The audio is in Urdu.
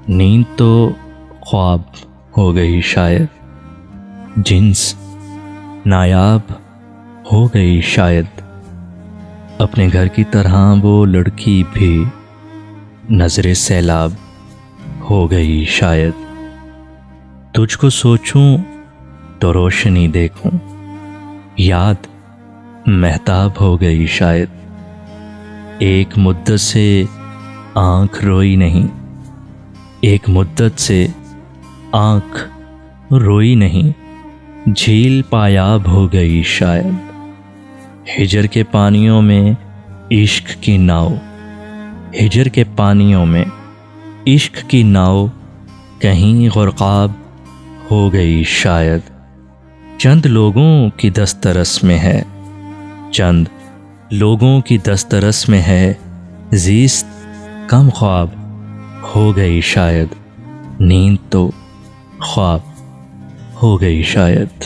نیند تو خواب ہو گئی شاید، جنس نایاب ہو گئی شاید، اپنے گھر کی طرح وہ لڑکی بھی نظر سیلاب ہو گئی شاید۔ تجھ کو سوچوں تو روشنی دیکھوں، یاد مہتاب ہو گئی شاید۔ ایک مدت سے آنکھ روئی نہیں، ایک مدت سے آنکھ روئی نہیں، جھیل پایاب ہو گئی شاید۔ ہجر کے پانیوں میں عشق کی ناؤ، ہجر کے پانیوں میں عشق کی ناؤ کہیں غرقاب ہو گئی شاید۔ چند لوگوں کی دسترس میں ہے، چند لوگوں کی دسترس میں ہے، زیست کم خواب ہو گئی شاید، نیند تو خواب ہو گئی شاید۔